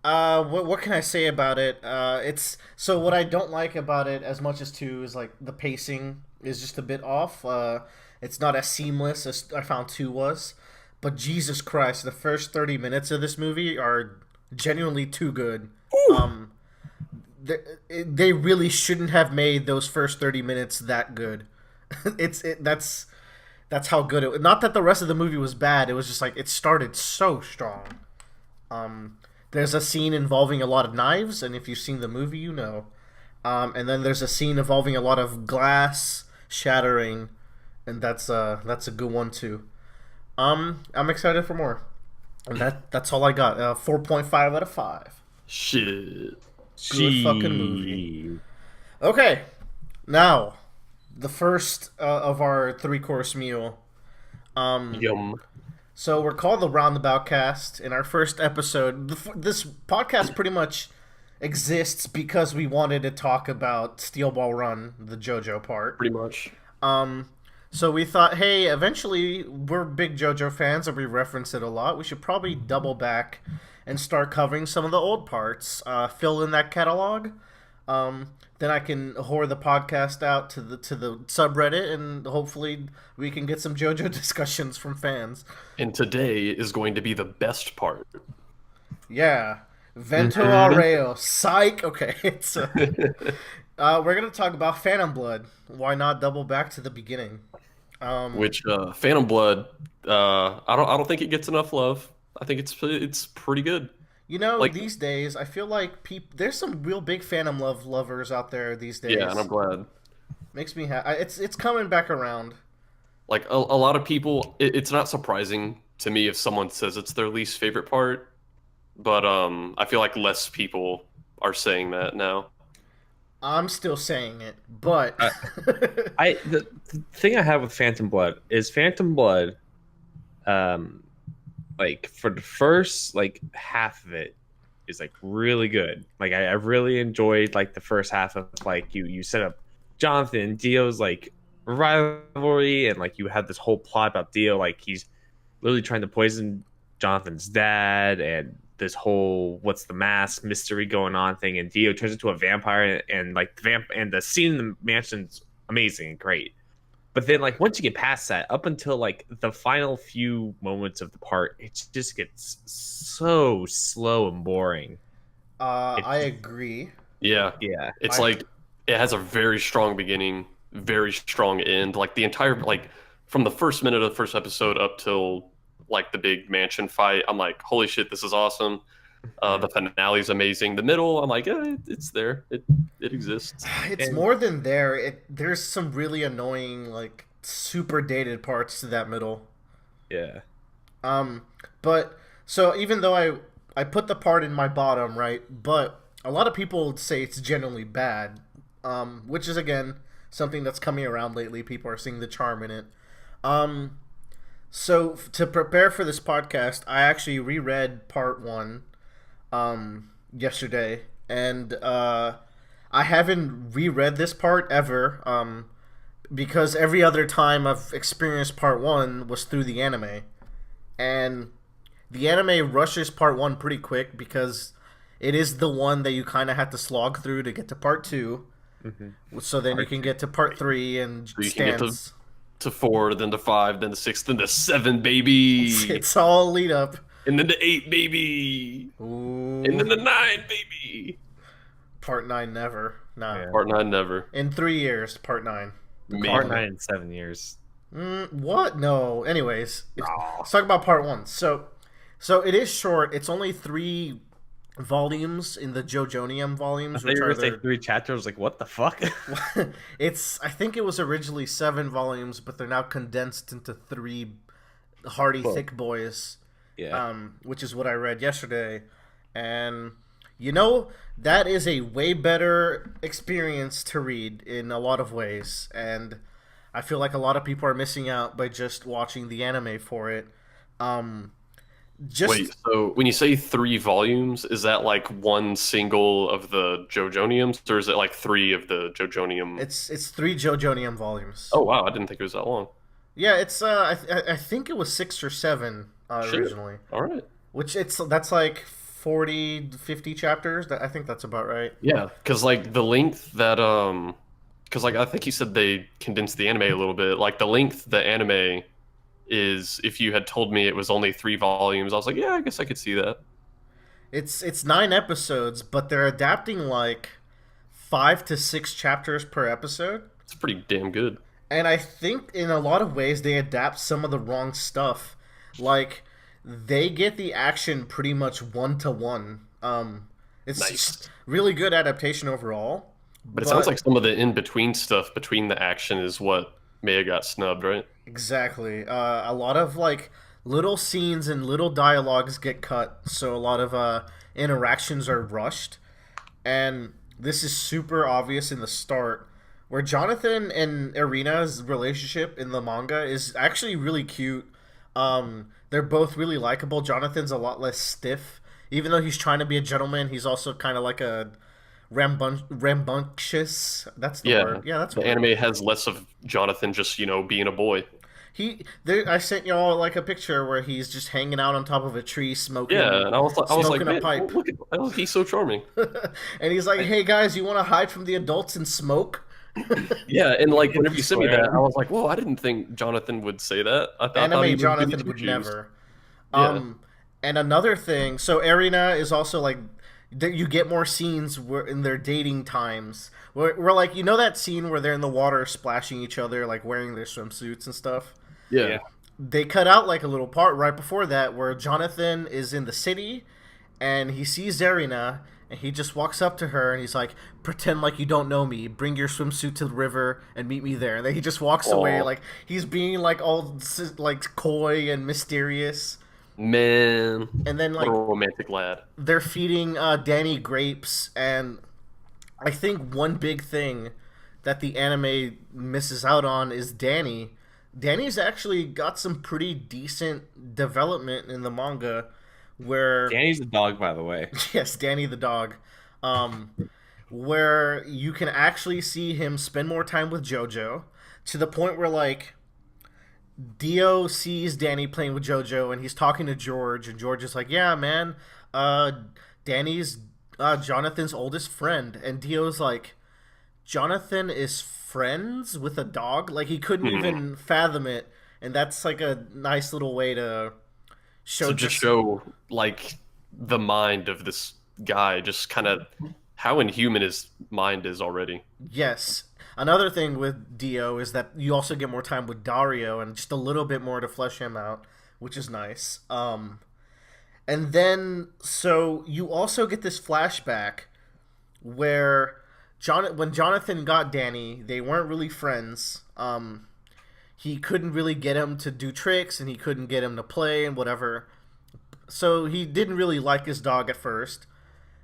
What can I say about it? It's so what I don't like about it as much as two is like the pacing is just a bit off. It's not as seamless as I found two was. But Jesus Christ, the first 30 minutes of this movie are genuinely too good. Um, they, they really shouldn't have made those first 30 minutes that good. That's how good it. Not that the rest of the movie was bad. It was just like it started so strong. Um, there's a scene involving a lot of knives, and if you've seen the movie, you know. And then there's a scene involving a lot of glass shattering, and that's a good one too. I'm excited for more. And that's all I got. 4.5 out of 5. Shit. Good fucking movie. She. Okay, now the first of our three-course meal. Um, Yum. So we're called the Roundabout Cast. In our first episode, this podcast pretty much exists because we wanted to talk about Steel Ball Run, the JoJo part. Pretty much. Um, so we thought, hey, eventually we're big JoJo fans and we reference it a lot. We should probably double back and start covering some of the old parts. Fill in that catalog. Then I can whore the podcast out to the subreddit, and hopefully we can get some JoJo discussions from fans. And today is going to be the best part. Yeah, Vento Arreo, psych. Okay, we're gonna talk about Phantom Blood. Why not double back to the beginning? Which Phantom Blood, I don't think it gets enough love. I think it's pretty good. You know, Like, these days I feel like there's some real big Phantom Love lovers out there these days. yeah, and I'm glad. Makes me happy. It's coming back around. Like a lot of people, it's not surprising to me if someone says it's their least favorite part, but I feel like less people are saying that now. I'm still saying it, but The thing I have with Phantom Blood is Phantom Blood, um, like for the first like half of it is like really good. Like I really enjoyed like the first half of like you set up Jonathan and Dio's like rivalry, and like you had this whole plot about Dio, like he's literally trying to poison Jonathan's dad, and this whole what's the mask mystery going on thing, and Dio turns into a vampire, and like the scene in the mansion's amazing and great. But then like once you get past that, up until like the final few moments of the part, it just gets so slow and boring. I agree. Yeah, Yeah. it's I like it has a very strong beginning, very strong end. Like the entire like from the first minute of the first episode up till like the big mansion fight, I'm like, holy shit, this is awesome. The finale's amazing. The middle, I'm like, it's there. It exists. It's And more than there. There's some really annoying, like super dated parts to that middle. yeah. Um, but so even though I put the part in my bottom right, but a lot of people say it's genuinely bad. Which is again something that's coming around lately. People are seeing the charm in it. Um, so to prepare for this podcast, I actually reread part one yesterday, and I haven't reread this part ever because every other time I've experienced part one was through the anime, and the anime rushes part one pretty quick because it is the one that you kind of have to slog through to get to part two, so then you can get to part three and So you can get stands. to 4, then to 5, then to 6, then to 7, baby. It's all lead up. And then to 8, baby. Ooh, And then to 9, baby. part nine never. Nah. Yeah. Part 9 never. In 3 years, part nine. Part Maybe. 9 in 7 years. What? No. Anyways, Aw. let's talk about part one. So it is short. It's only 3 volumes in the Jojonium I volumes, thought which you were are gonna say 3 chapters. I was like, what the fuck? it's. I think it was originally 7 volumes, but they're now condensed into 3 hearty, Cool. thick boys. Yeah. Which is what I read yesterday, and you know that is a way better experience to read in a lot of ways, and I feel like a lot of people are missing out by just watching the anime for it. Um, just Wait, so when you say 3 volumes, is that like one single of the Jojoniums, or is it like 3 of the Jojonium? it's 3 Jojonium volumes. Oh wow, I didn't think it was that long. Yeah, it's I think it was 6 or 7 Shit. originally, All right. which that's like 40, 50 chapters. I think that's about right. Yeah, because like the length that because like I think you said they condensed the anime a little bit. Like the length the anime is, if you had told me it was only 3 volumes, I was like, yeah, I guess I could see that. It's 9 episodes, but they're adapting like 5 to 6 chapters per episode. It's pretty damn good. And I think in a lot of ways they adapt some of the wrong stuff. Like they get the action pretty much 1 to 1. It's Nice. really good adaptation overall. But it sounds like some of the in between stuff between the action is what may have got snubbed, right? Exactly. A lot of like little scenes and little dialogues get cut, so a lot of interactions are rushed, and this is super obvious in the start, where Jonathan and Irina's relationship in the manga is actually really cute. They're both really likable. Jonathan's a lot less stiff, even though he's trying to be a gentleman. He's also kind of like a rambunctious. That's the Yeah, word. Yeah, that's the what anime has less of Jonathan just, being a boy. I sent y'all like a picture where he's just hanging out on top of a tree smoking. Yeah, and I was like, smoking a man, pipe. look at, oh, he's so charming. And he's like, "Hey guys, you want to hide from the adults and smoke?" Yeah, and like whenever you He's sent me that, swearing. I was like, whoa, I didn't think Jonathan would say that. I thought he Anime would be Jonathan too would confused. never. Yeah. And another thing, so Arena is also like that you get more scenes where in their dating times where like that scene where they're in the water splashing each other like wearing their swimsuits and stuff. Yeah. Yeah. They cut out like a little part right before that where Jonathan is in the city and he sees Zarina and he just walks up to her and he's like, "Pretend like you don't know me. Bring your swimsuit to the river and meet me there." And then he just walks away Aw. like he's being like all like coy and mysterious. Man, And then what like a romantic lad. they're feeding Danny grapes, and I think one big thing that the anime misses out on is Danny. Danny's actually got some pretty decent development in the manga, where Danny's a dog, by the way. yes, Danny the dog, where you can actually see him spend more time with Jojo, to the point where like Dio sees Danny playing with Jojo and he's talking to George, and George is like, "Yeah, man, Danny's Jonathan's oldest friend," and Dio's like, "Jonathan is friends with a dog?" Like he couldn't even fathom it, and that's like a nice little way to show So just show like the mind of this guy, just kind of how inhuman his mind is already. Yes. Another thing with Dio is that you also get more time with Dario and just a little bit more to flesh him out, which is nice. And then so you also get this flashback where when Jonathan got Danny, they weren't really friends. He couldn't really get him to do tricks and he couldn't get him to play and whatever. So he didn't really like his dog at first.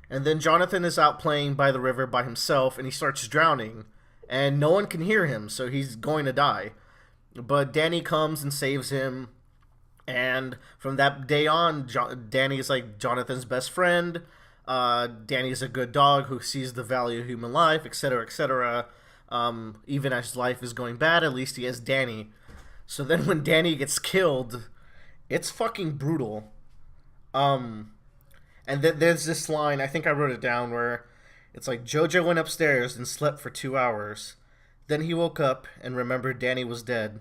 And then Jonathan is out playing by the river by himself and he starts drowning. And no one can hear him, so he's going to die. But Danny comes and saves him. And from that day on, Danny is like Jonathan's best friend. Danny's a good dog who sees the value of human life, etc., etc. Even as life is going bad, at least he has Danny. So then when Danny gets killed, it's fucking brutal. And then there's this line, I think I wrote it down, where it's like, "Jojo went upstairs and slept for 2 hours. Then he woke up and remembered Danny was dead.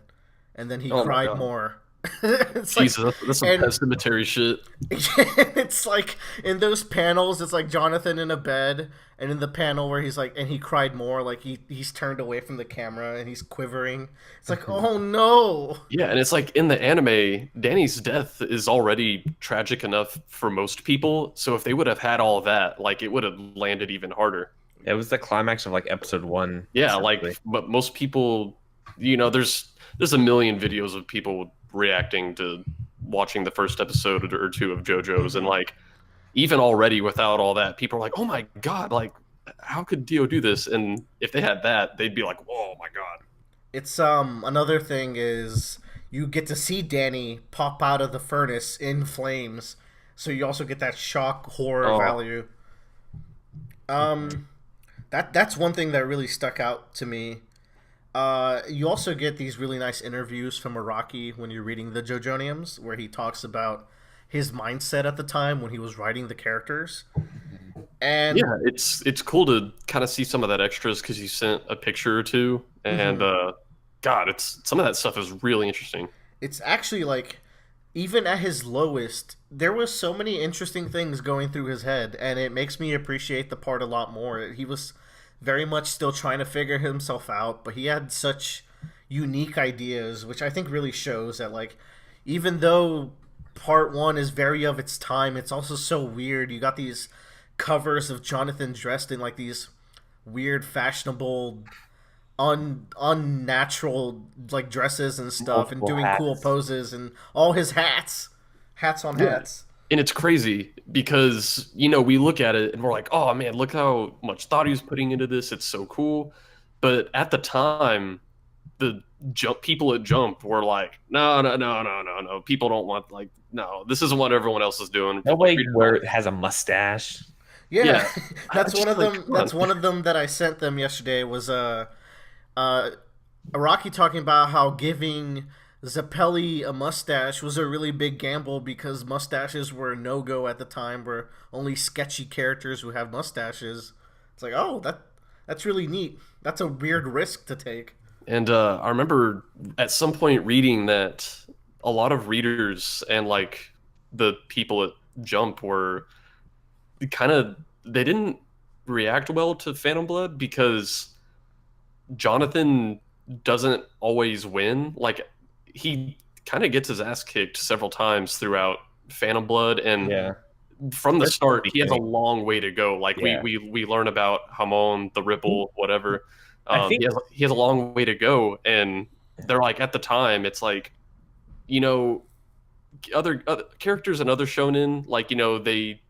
And then he Oh my cried God. more." It's like, Jesus, that's some and- pet cemetery shit. it's like in those panels, it's like Jonathan in a bed, and in the panel where he's like, and he cried more, like he's turned away from the camera and he's quivering. It's like, oh no. Yeah, and it's like in the anime, Danny's death is already tragic enough for most people. So if they would have had all that, like it would have landed even harder. It was the climax of like episode 1. Yeah, essentially. like but most people, there's a million videos of people reacting to watching the first episode or two of JoJo's, and like even already without all that, people are like, "Oh my God, like how could Dio do this?" And if they had that, they'd be like, "Whoa, my God." It's another thing is you get to see Danny pop out of the furnace in flames, so you also get that shock horror Oh. value. That's one thing that really stuck out to me. You also get these really nice interviews from Araki when you're reading the JoJoniums, where he talks about his mindset at the time when he was writing the characters. And Yeah, it's cool to kind of see some of that extras because you sent a picture or two, and mhm, God, it's some of that stuff is really interesting. it's actually like even at his lowest, there was so many interesting things going through his head, and it makes me appreciate the part a lot more. He was very much still trying to figure himself out, but he had such unique ideas, which I think really shows that like even though part one is very of its time, it's also so weird. You got these covers of Jonathan dressed in like these weird fashionable unnatural like dresses and stuff and Multiple doing cool hats. poses and all his hats on Yeah. hats. And it's crazy because, we look at it and we're like, oh man, look how much thought he was putting into this. It's so cool. But at the time, the jump people at Jump were like, no, no, no, no, no, no. People don't want like, no, this isn't what everyone else is doing. People Nobody treat it wear like- has a mustache. Yeah, Yeah. that's Just one of like, them. come That's on. one of them that I sent them yesterday. Was uh Araki talking about how giving Zappelli a mustache was a really big gamble because mustaches were a no go at the time. Where only sketchy characters who have mustaches. It's like, oh, that's really neat. That's a weird risk to take. And I remember at some point reading that a lot of readers and like the people at Jump were they didn't react well to Phantom Blood because Jonathan doesn't always win. Like he kind of gets his ass kicked several times throughout Phantom Blood, and Yeah. from the Especially at start, the he has a beginning. long way to go. Like Yeah. we learn about Hamon, the Ripple, whatever. I think He has a long way to go, and they're like at the time, it's like you know other characters and other shonen, like they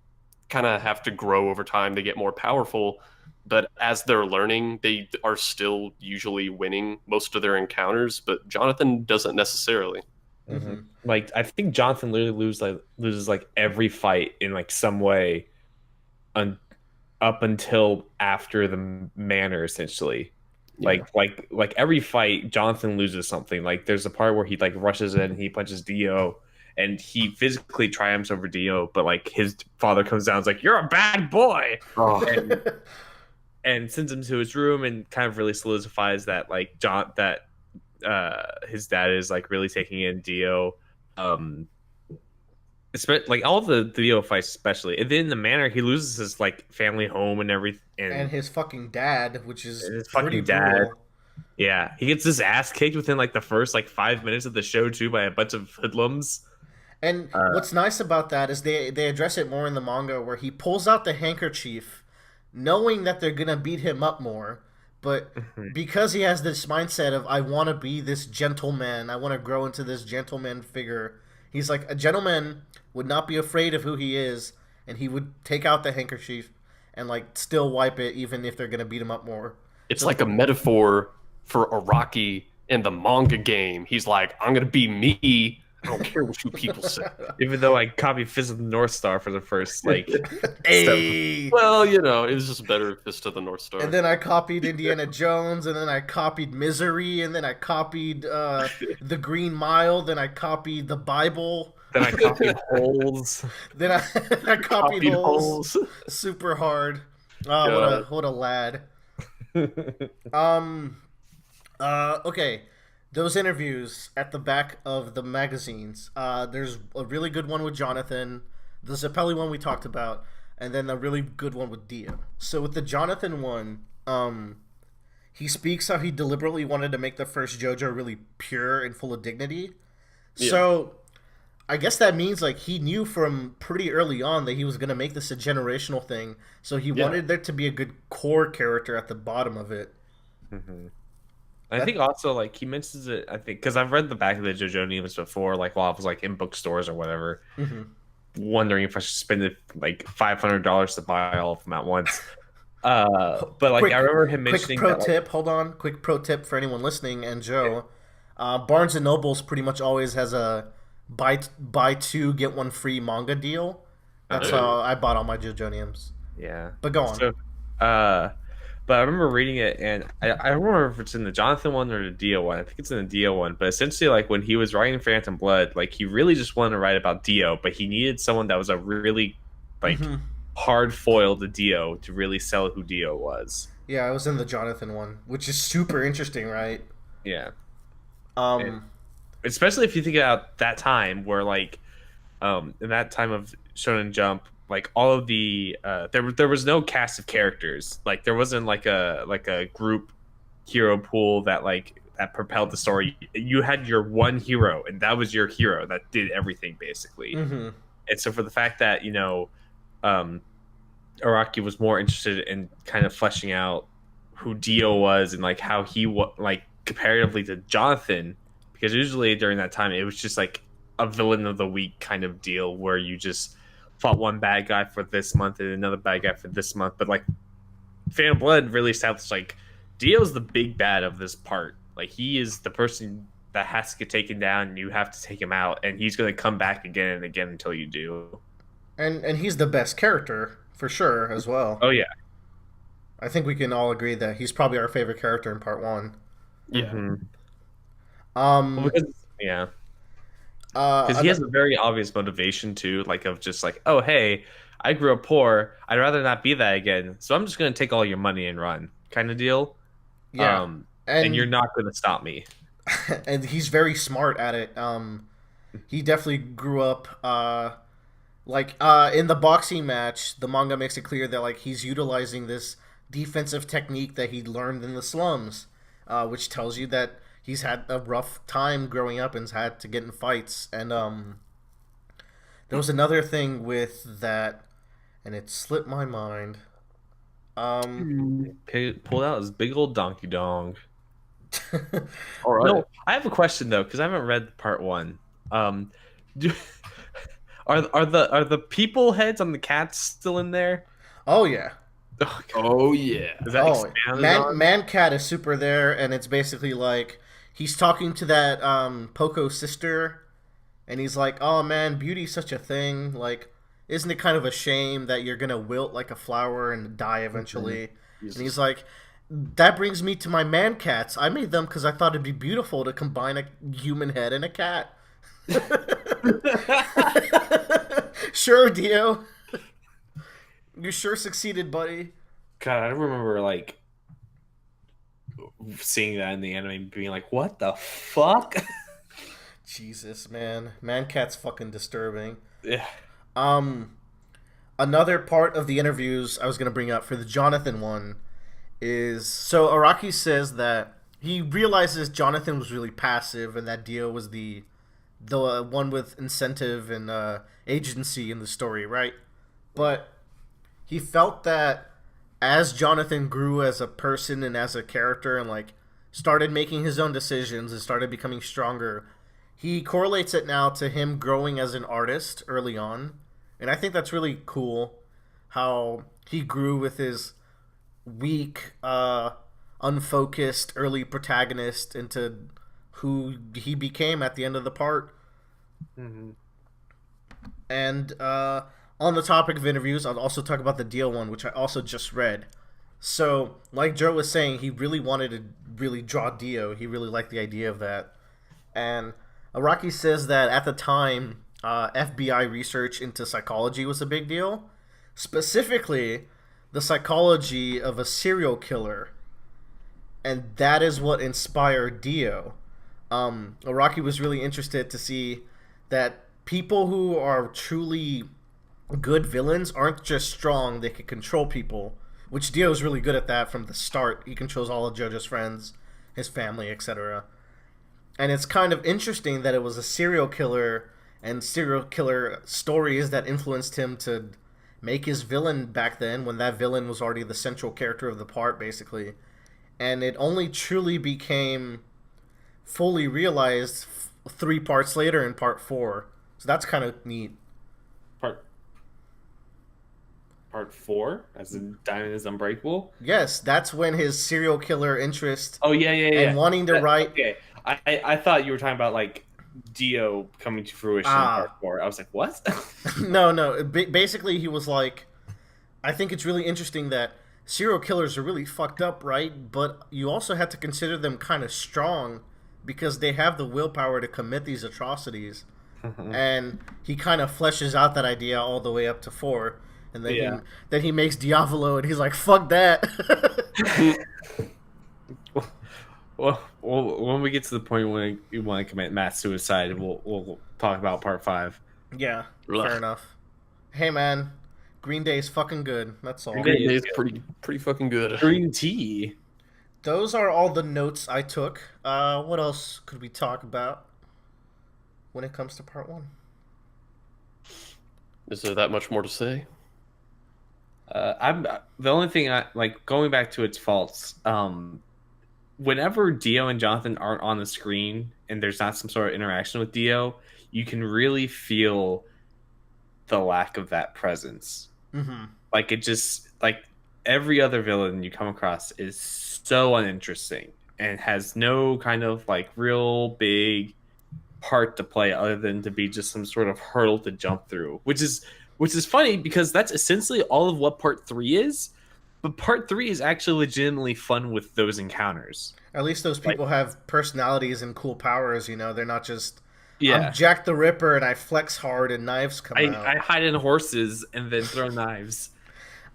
kind of have to grow over time. They get more powerful, but as they're learning, they are still usually winning most of their encounters. But Jonathan doesn't necessarily. hmm Hmm. like I think Jonathan literally loses like every fight in like some way, un, up until after the manor essentially. Yeah. Like every fight, Jonathan loses something. Like there's a part where he like rushes in, he punches Dio, and he physically triumphs over Dio, but like his father comes down, and's like, "You're a bad boy," Oh, and sends him to his room, and kind of really solidifies that like his dad is like really taking in Dio. Um, like all the Dio fights, especially, and then in the manor, he loses his like family home and everything, And his fucking dad, which is his pretty fucking dad. brutal. Yeah, he gets his ass kicked within like the first like 5 minutes of the show too by a bunch of hoodlums. And what's nice about that is they address it more in the manga where he pulls out the handkerchief knowing that they're gonna beat him up more, but because he has this mindset of I want to be this gentleman, I want to grow into this gentleman figure. He's like a gentleman would not be afraid of who he is, and he would take out the handkerchief and like still wipe it even if they're gonna beat him up more. it's So like a metaphor for Araki in the manga game. He's like, I'm gonna be me. I don't care what you people say. Even though I copied Fist of the North Star for the first like hey. Well, it was just better Fist of the North Star. And then I copied Indiana Jones, and then I copied Misery, and then I copied The Green Mile, then I copied the Bible, then I copied Holes. then I, I copied Copied Holes holes. super hard. Oh, God. what a lad. Okay. Those interviews at the back of the magazines. There's a really good one with Jonathan, the Zappelli one we talked about, and then a really good one with Dio. So with the Jonathan one, he speaks how he deliberately wanted to make the first JoJo really pure and full of dignity. Yeah. So I guess that means like he knew from pretty early on that he was gonna make this a generational thing. So he Yeah. wanted there to be a good core character at the bottom of it. I think also like he mentions it. I think because I've read the back of the JoJo news before, like while I was like in bookstores or whatever, wondering if I should spend it like $500 to buy all of them at once. But like Quick- I remember him Quick mentioning pro that, like, tip, hold on. Quick pro tip for anyone listening and Joe. Barnes and Nobles pretty much always has a buy two get one free manga deal. That's Oh. how I bought all my JoJoniums. yeah. But go on. So, But I remember reading it, and I don't remember if it's in the Jonathan one or the Dio one. I think it's in the Dio one. But essentially, like when he was writing Phantom Blood, like he really just wanted to write about Dio, but he needed someone that was a really like Hmm. hard foil to Dio to really sell who Dio was. Yeah, I was in the Jonathan one, which is super interesting, right? Yeah, and Um, especially if you think about that time where like in that time of Shonen Jump, like all of the there was no cast of characters. Like there wasn't like a group hero pool that like that propelled the story. You had your one hero, and that was your hero that did everything basically. hmm. And so for the fact that um, Araki was more interested in kind of fleshing out who Dio was and like how he was like comparatively to Jonathan, because usually during that time it was just like a villain of the week kind of deal where you just fought one bad guy for this month and another bad guy for this month. But like Phantom Blood really established like Dio's the big bad of this part. Like he is the person that has to get taken down and you have to take him out, and he's going to come back again and again until you do. And he's the best character for sure as well. Oh yeah. I think we can all agree that he's probably our favorite character in part one. Yeah. Mhm. Well, Um, because yeah, uh, because he has a very obvious motivation too, like of just like, oh hey, I grew up poor. I'd rather not be that again, so I'm just gonna take all your money and run, kind of deal. yeah, And you're and not gonna stop me. and he's very smart at it. He definitely grew up. In the boxing match, the manga makes it clear that like he's utilizing this defensive technique that he learned in the slums, which tells you that he's had a rough time growing up and's had to get in fights. And there was another thing with that, and it slipped my mind. Um, Pulled out his big old donkey dong. All right. No, I have a question though, because I haven't read part one. Do, are the people heads on the cats still in there? oh yeah. Oh, God. Oh yeah. Is that Oh, expanded on? Man Cat is super there, and it's basically like he's talking to that Poco sister, and he's like, "Oh man, beauty's such a thing. Like, isn't it kind of a shame that you're gonna wilt like a flower and die eventually?" And he's like, "That brings me to my man cats. I made them because I thought it'd be beautiful to combine a human head and a cat." Sure, Dio. You sure succeeded, buddy. God, I remember like seeing that in the anime and being like, "What the fuck?" Jesus, man. Man Cat's fucking disturbing. Yeah. Um, Another part of the interviews I was going to bring up for the Jonathan one is so Araki says that he realizes Jonathan was really passive and that Dio was the one with incentive and agency in the story, right? But he felt that as Jonathan grew as a person and as a character and like started making his own decisions and started becoming stronger, he correlates it now to him growing as an artist early on. And I think that's really cool how he grew with his weak, unfocused early protagonist into who he became at the end of the part. Mm-hmm. And on the topic of interviews, I'll also talk about the Deal one, which I also just read. So, like Joe was saying, he really wanted to really draw Dio. He really liked the idea of that. And Araki says that at the time, FBI research into psychology was a big deal. Specifically, the psychology of a serial killer. And that is what inspired Dio. Araki was really interested to see that people who are truly good villains aren't just strong, they can control people, which Dio is really good at that from the start. He controls all of Jojo's friends, his family, etc. And it's kind of interesting that it was a serial killer and serial killer stories that influenced him to make his villain back then, when that villain was already the central character of the part, basically. And it only truly became fully realized 3 parts later in part 4. So that's kind of neat. Part 4, as in Diamond is Unbreakable. Yes, that's when his serial killer interest Oh yeah, and wanting to write. Okay, I thought you were talking about like Dio coming to fruition in part 4. I was like, what? No. Basically, he was like, I think it's really interesting that serial killers are really fucked up, right? But you also have to consider them kind of strong because they have the willpower to commit these atrocities. And he kind of fleshes out that idea all the way up to 4, and then Yeah. he makes Diavolo, and he's like, "Fuck that." Well, when we get to the point when you want to commit mass suicide, we'll talk about part 5. Yeah, Ugh. fair enough. Hey man, Green Day's fucking good. That's all. Green Day Green Day's pretty fucking good. Green tea. Those are all the notes I took. What else could we talk about when it comes to part 1? Is there that much more to say? I'm the only thing I like going back to its faults. Whenever Dio and Jonathan aren't on the screen and there's not some sort of interaction with Dio, you can really feel the lack of that presence. Mm-hmm. Like it just like every other villain you come across is so uninteresting and has no kind of like real big part to play other than to be just some sort of hurdle to jump through, which is funny because that's essentially all of what part 3 is. But part 3 is actually legitimately fun with those encounters. At least those people have personalities and cool powers. You know, they're not just Yeah, I'm Jack the Ripper and I flex hard and knives come out. I hide in horses and then throw knives.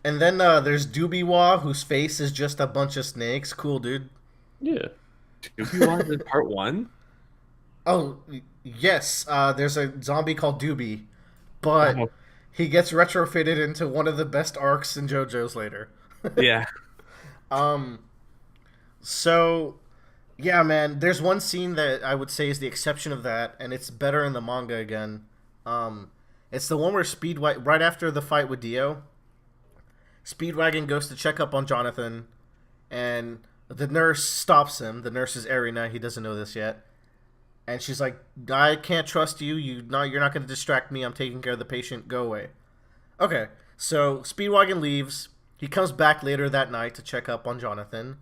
And then there's Doobie-Wah, whose face is just a bunch of snakes. Cool, dude. Yeah. If you want in part 1, Oh, yes. There's a zombie called Doobie, but Oh. he gets retrofitted into one of the best arcs in JoJo's later. yeah, So, yeah, man, there's one scene that I would say is the exception of that, and it's better in the manga again. It's the one where right after the fight with Dio, Speedwagon goes to check up on Jonathan, and the nurse stops him. The nurse is Erina. He doesn't know this yet. And she's like, I can't trust you. You're not going to distract me. I'm taking care of the patient. Go away. Okay, so Speedwagon leaves. He comes back later that night to check up on Jonathan.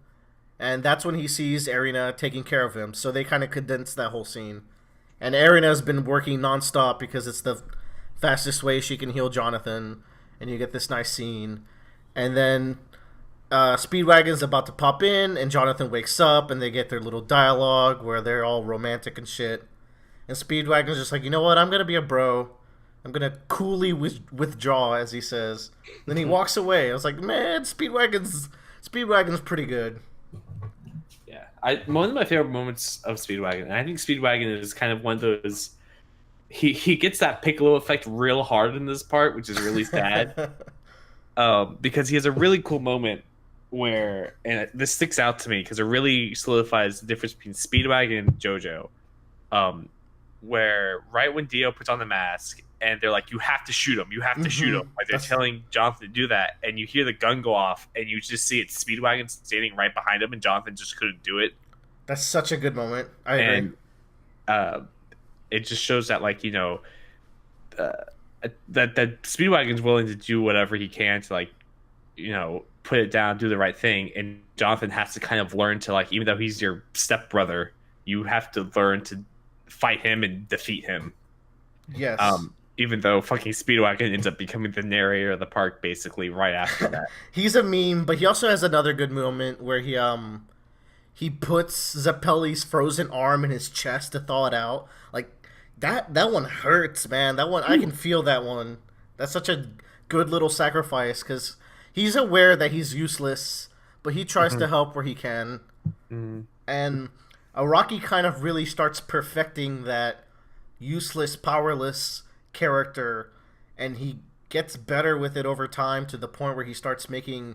And that's when he sees Erina taking care of him. So they kind of condense that whole scene. And Erina's been working nonstop because it's the fastest way she can heal Jonathan. And you get this nice scene. And then Speedwagon's about to pop in, and Jonathan wakes up, and they get their little dialogue where they're all romantic and shit. And Speedwagon's just like, you know what? I'm gonna be a bro. I'm gonna coolly withdraw, as he says. Then he walks away. I was like, man, Speedwagon's pretty good. yeah. One of my favorite moments of Speedwagon, and I think Speedwagon is kind of one of those. He gets that Piccolo effect real hard in this part, which is really sad. Because he has a really cool moment where, and this sticks out to me because it really solidifies the difference between Speedwagon and Jojo. Where right when Dio puts on the mask and they're like, you have to shoot him, you have to shoot him. Like they're telling Jonathan to do that, and you hear the gun go off, and you just see it Speedwagon standing right behind him, and Jonathan just couldn't do it. That's such a good moment. I agree. And it just shows that, like, you know, that Speedwagon's willing to do whatever he can to, like, you know, put it down, do the right thing, and Jonathan has to kind of learn to, like, even though he's your stepbrother, you have to learn to fight him and defeat him. Yes. Even though fucking Speedwagon ends up becoming the narrator of the park basically right after that. He's a meme, but he also has another good moment where he puts Zappelli's frozen arm in his chest to thaw it out. Like that one hurts, man. That one, I can feel that one. That's such a good little sacrifice because he's aware that he's useless, but he tries to help where he can. And Araki kind of really starts perfecting that useless, powerless character, and he gets better with it over time to the point where he starts making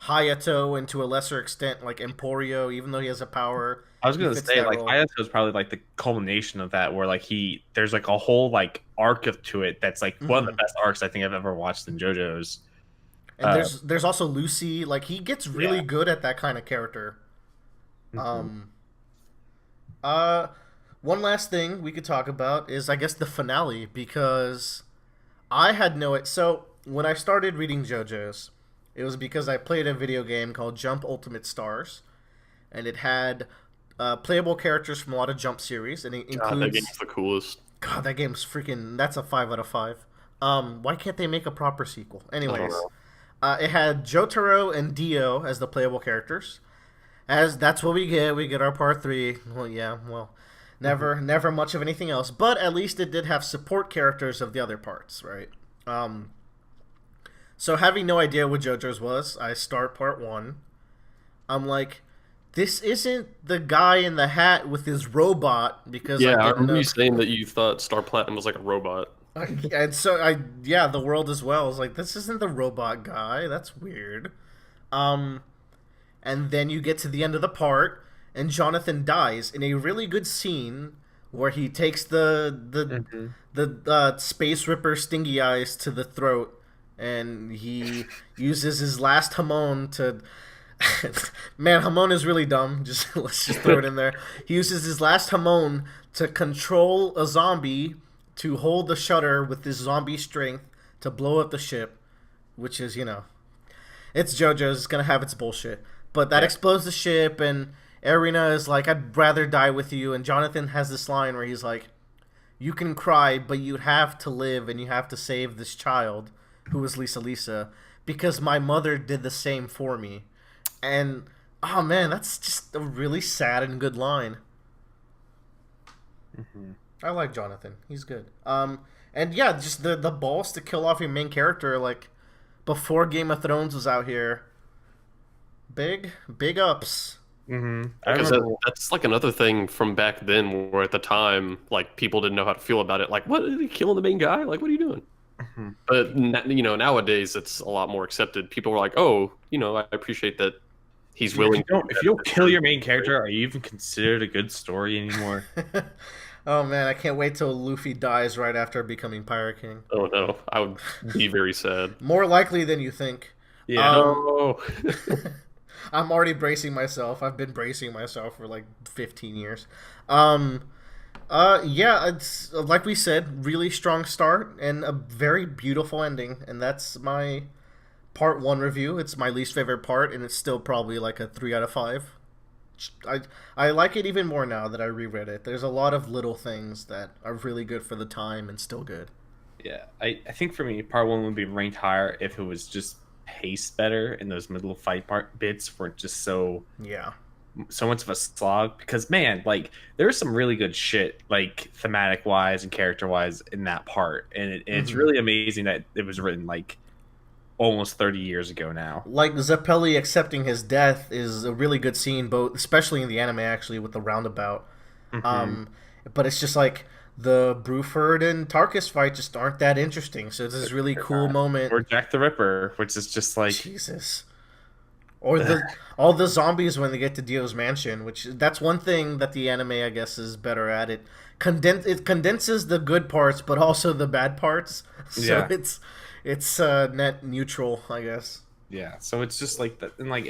Hayato and to a lesser extent like Emporio, even though he has a power. I was gonna say, like, role. Hayato is probably like the culmination of that, where like there's like a whole like arc to it that's like one of the best arcs I think I've ever watched in JoJo's. And there's also Lucy. Like he gets really good at that kind of character. One last thing we could talk about is, I guess, the finale, because I had so when I started reading JoJo's, it was because I played a video game called Jump Ultimate Stars, and it had playable characters from a lot of Jump series, and it includes... God, that game's the coolest. God, that game's freaking... That's a 5 out of 5. Why can't they make a proper sequel? Anyways, It had Jotaro and Dio as the playable characters. As that's what we get. We get our part three. Well, yeah. Well, never much of anything else. But at least it did have support characters of the other parts, right? Um, so having no idea what JoJo's was, I start part one. I'm like, this isn't the guy in the hat with his robot because Yeah, I I didn't remember know. you saying that you thought Star Platinum was like a robot. And so yeah, the world as well. I was like, this isn't the robot guy. That's weird. Um, and then you get to the end of the part, and Jonathan dies in a really good scene where he takes Hmm. the space ripper stingy eyes to the throat, and he uses his last hamon to. Man, hamon is really dumb. Just let's just throw it in there. He uses his last hamon to control a zombie to hold the shutter with his zombie strength to blow up the ship, which is it's JoJo's. It's gonna have its bullshit, but that Yeah. explodes the ship, and Arena is like, "I'd rather die with you." And Jonathan has this line where he's like, "You can cry, but you have to live, and you have to save this child, who is Lisa, because my mother did the same for me." And oh man, that's just a really sad and good line. Hmm. I like Jonathan. He's good. And yeah, just the balls to kill off your main character like before Game of Thrones was out here. Big ups. I Because remember. that's like another thing from back then, where at the time, like people didn't know how to feel about it. Like, what are you killing the main guy? Like, what are you doing? Mhm. But nowadays it's a lot more accepted. People are like, oh, I appreciate that he's willing. If you don't kill your main character, are you even considered a good story anymore? Oh man, I can't wait till Luffy dies right after becoming Pirate King. Oh no, I would be very sad. More likely than you think. Yeah. No. I'm already bracing myself. I've been bracing myself for like 15 years. Um, yeah, it's like we said, really strong start and a very beautiful ending, and that's my part one review. It's my least favorite part, and it's still probably like a 3 out of 5. I I like it even more now that I reread it. There's a lot of little things that are really good for the time and still good. Yeah, I think for me, part one would be ranked higher if it was just paced better, and those middle fight part bits weren't just Yeah. so much of a slog. Because man, like there's some really good shit, like thematic wise and character wise, in that part, and it's Hmm. really amazing that it was written like almost 30 years ago now. Like Zeppeli accepting his death is a really good scene, both especially in the anime actually with the roundabout. Hmm. Um, but it's just like the Bruford and Tarkus fight just aren't that interesting. So it's this really cool moment. Or Jack the Ripper, which is just like Jesus. Or the all the zombies when they get to Dio's mansion, which that's one thing that the anime I guess is better at. It condenses the good parts, but also the bad parts. So yeah. it's net neutral, I guess. Yeah, so it's just like that, and like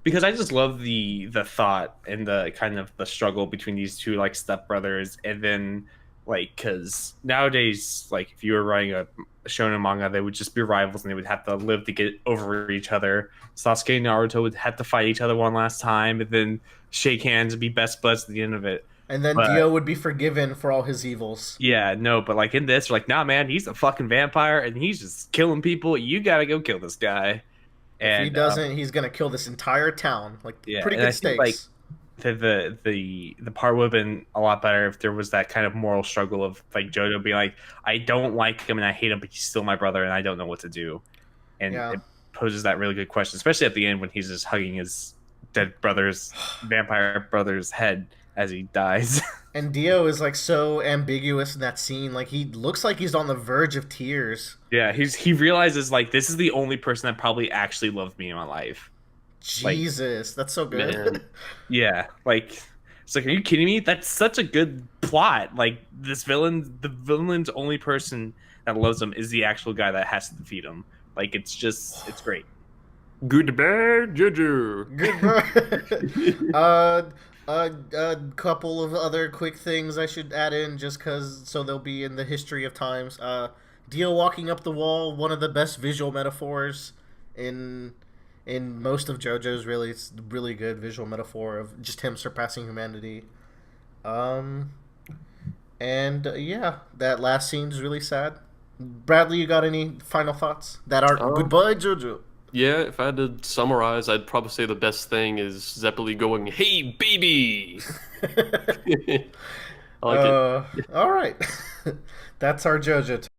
because I just love the thought and the kind of the struggle between these two like stepbrothers, and then like because nowadays like if you were writing a shonen manga, they would just be rivals and they would have to live to get over each other. Sasuke and Naruto would have to fight each other one last time, and then shake hands and be best buds at the end of it. And then But Dio would be forgiven for all his evils. yeah, no, but like in this, like nah, man, he's a fucking vampire and he's just killing people. You gotta go kill this guy. If he And doesn't, he's gonna kill this entire town. Like yeah, pretty and I good think like stakes. the part would have been a lot better if there was that kind of moral struggle of like Jojo being like, I don't like him and I hate him, but he's still my brother and I don't know what to do. And Yeah. it poses that really good question, especially at the end when he's just hugging his dead brother's vampire brother's head as he dies. And Dio is like so ambiguous in that scene. Like he looks like he's on the verge of tears. Yeah, he realizes like this is the only person that probably actually loved me in my life. Like, Jesus, that's so good. Man. yeah, like it's like, are you kidding me? That's such a good plot. Like the villain's only person that loves him is the actual guy that has to defeat him. Like it's great. Goodbye, Jojo. Good. A couple of other quick things I should add in just because so they'll be in the history of times. Dio walking up the wall, one of the best visual metaphors in most of JoJo's. Really, it's a really good visual metaphor of just him surpassing humanity. Um, and yeah, that last scene is really sad. Bradley, you got any final thoughts that are goodbye, Jojo? Yeah, if I had to summarize, I'd probably say the best thing is Zeppeli going, "Hey, baby!" I like it. All right. That's our JoJo